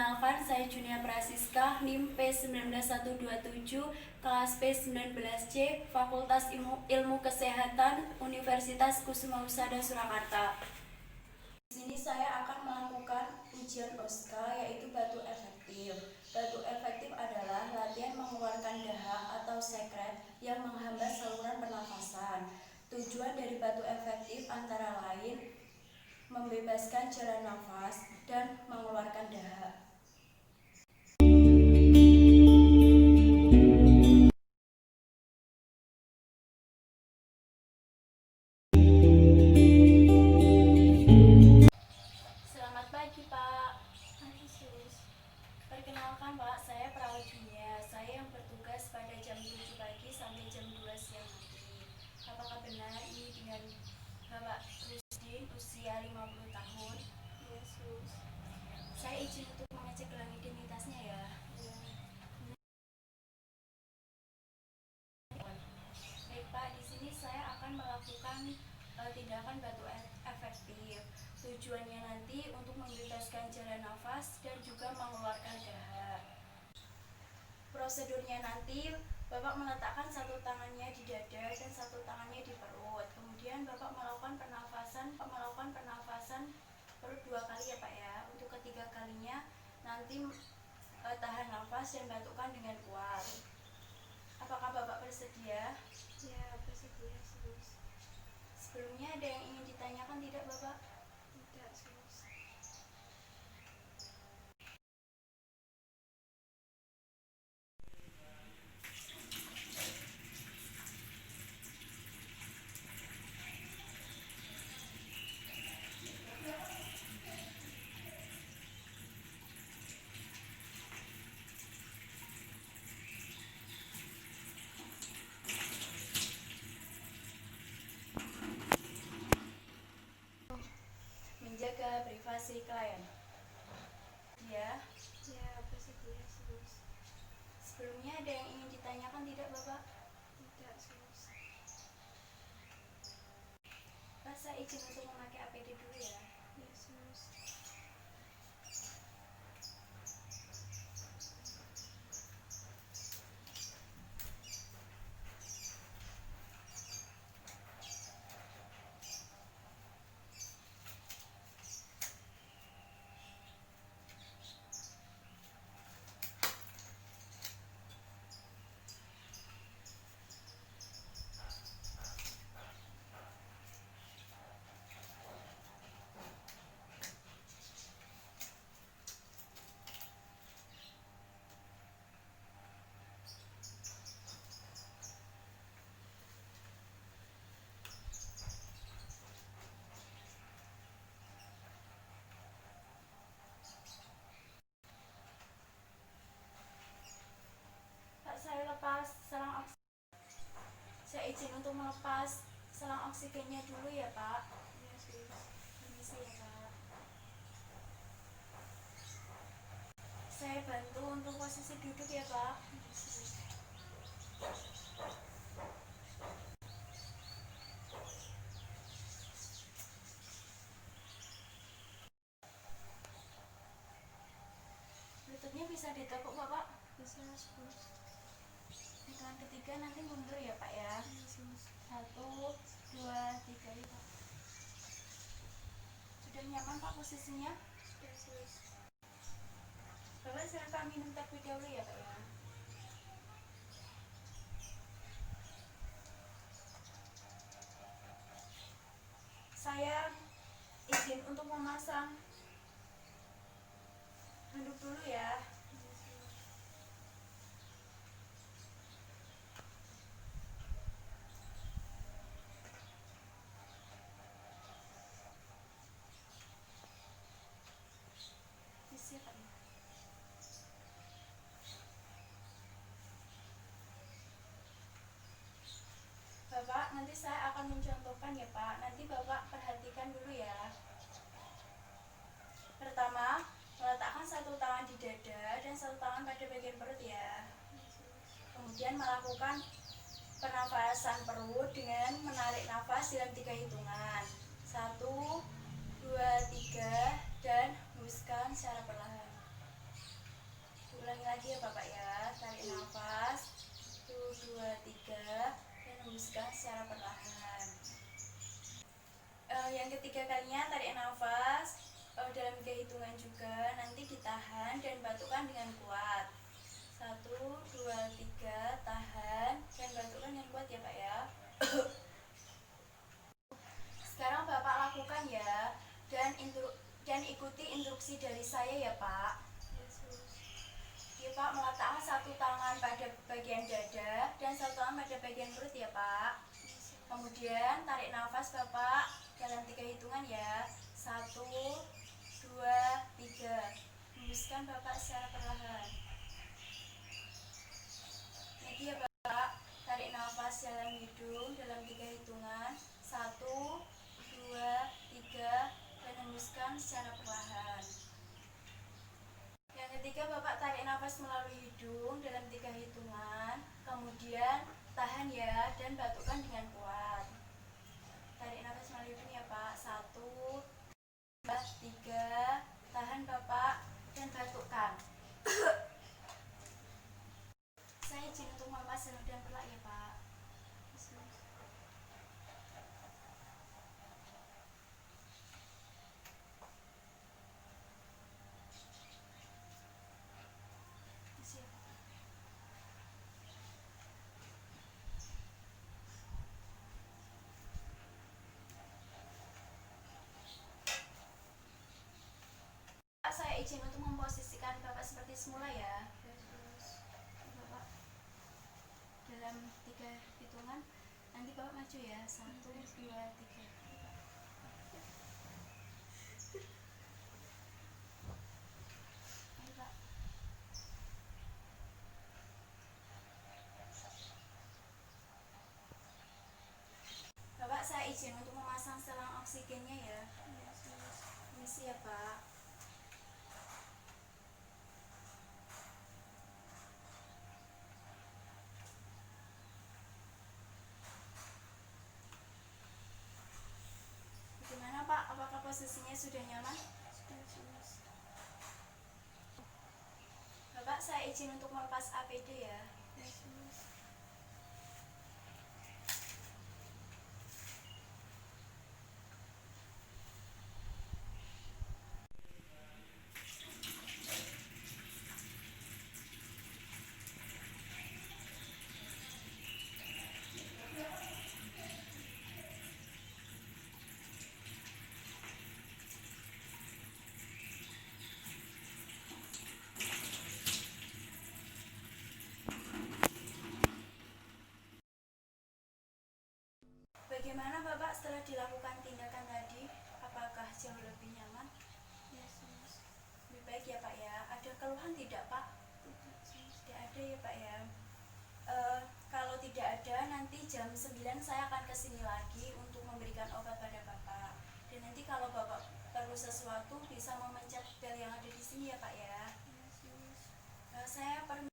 Perkenalkan, saya Junia Prasiska, NIM P19127, kelas P19C, Fakultas Ilmu Kesehatan, Universitas Kusuma Husada Surakarta. Di sini saya akan melakukan ujian OSKA, yaitu batu efektif. Batu efektif adalah latihan mengeluarkan dahak atau sekret yang menghambat saluran pernafasan. Tujuan dari batu efektif antara lain membebaskan jalan nafas dan mengeluarkan dahak. Selamat pagi, Pak. Perkenalkan, Pak, saya perawat Junia. Saya yang bertugas pada jam 7 pagi sampai jam 2 siang nanti. Apakah benar ini dengan Bapak Rusdin, usia 50 tahun? Iya, Sus. Saya izin untuk mengecek gelang identitasnya ya. Iya. Baik, Pak, di sini saya akan melakukan tindakan batu efektif. Tujuannya nanti untuk membebaskan jalan nafas dan juga mengeluarkan dahak. Prosedurnya nanti Bapak meletakkan satu tangannya di dada dan satu tangannya di perut. Kemudian Bapak melakukan pernafasan perut 2 kali ya, Pak ya. Untuk ketiga kalinya nanti tahan nafas dan batukkan dengan kuat. Apakah Bapak bersedia? Ya, bersedia, Sus. Sebelumnya ada yang ingin ditanyakan tidak, Bapak? Tidak, Sus. Menjaga privasi klien. Ya. Ya, bersedia, Sus. Sebelumnya ada yang ingin ditanyakan tidak, Bapak? Tidak, Sus. Pak, saya izin untuk memakai APD dulu ya. Ya, Sus. Pak, saya lepas selang oksigen. Saya izin untuk melepas selang oksigennya dulu ya, Pak. Ya, Sus. Permisi ya, Pak. Saya bantu untuk posisi duduk ya, Pak. Ya, Sus. Lututnya bisa ditekuk, Bapak. Bisa, Sus. Hitungan ketiga nanti mundur ya, Pak ya. Ya, Sus. 1, 2, 3 ya, Pak. Sudah nyaman, Pak, posisinya? Ya, Sus. Bapak silakan minum terlebih dahulu ya, Pak ya. Saya izin untuk memasang handuk dulu ya. Ya, Sus. Permisi ya, Pak ya. Bapak, nanti saya akan mencontohkan ya, Pak. Nanti Bapak perhatikan dulu ya. Pertama, meletakkan satu tangan di dada dan satu tangan pada bagian perut ya. Kemudian melakukan pernafasan perut dengan menarik nafas dalam 3 hitungan. 1, 2, 3 dan hembuskan secara perlahan. Yang ketiga kalinya tarik nafas dalam 3 hitungan juga, nanti ditahan dan batukkan dengan kuat. 1, 2, 3, tahan dan batukkan dengan kuat ya Pak ya. Sekarang Bapak lakukan ya, dan ikuti instruksi dari saya ya Pak. Ya Pak, meletakkan satu tangan pada bagian dada dan satu tangan pada bagian perut ya Pak. Kemudian tarik nafas Bapak dalam 3 hitungan ya. 1, 2, 3. Hembuskan Bapak secara perlahan. Lagi ya Bapak, tarik nafas dalam hidung dalam 3 hitungan. 1, 2, 3, dan hembuskan secara perlahan. Yang ketiga Bapak tarik nafas melalui hidung dalam 3 hitungan, kemudian tahan ya dan batukkan dengan kuat. Tarik nafas melalui hidung ya Pak. 1, 2, 3, tahan Bapak dan batukkan. Saya izin untuk melepas seluruh dan pelak ya Pak. Saya izin untuk memposisikan Bapak seperti semula ya. Bapak dalam 3 hitungan, nanti Bapak maju ya. 1, 2, 3. Ayo Pak. Bapak saya izin untuk memasang selang oksigennya ya. Permisi ya Pak. Bagaimana Pak? Apakah posisinya sudah nyaman? Bapak saya izin untuk melepas APD ya. Bagaimana Bapak setelah dilakukan tindakan tadi? Apakah jauh lebih nyaman? Lebih baik ya Pak ya. Ada keluhan tidak Pak? Tidak ada ya Pak ya. Kalau tidak ada, nanti jam 9 saya akan kesini lagi untuk memberikan obat pada Bapak. Dan nanti kalau Bapak perlu sesuatu bisa memencet bel yang ada di sini ya Pak ya. Saya permisi.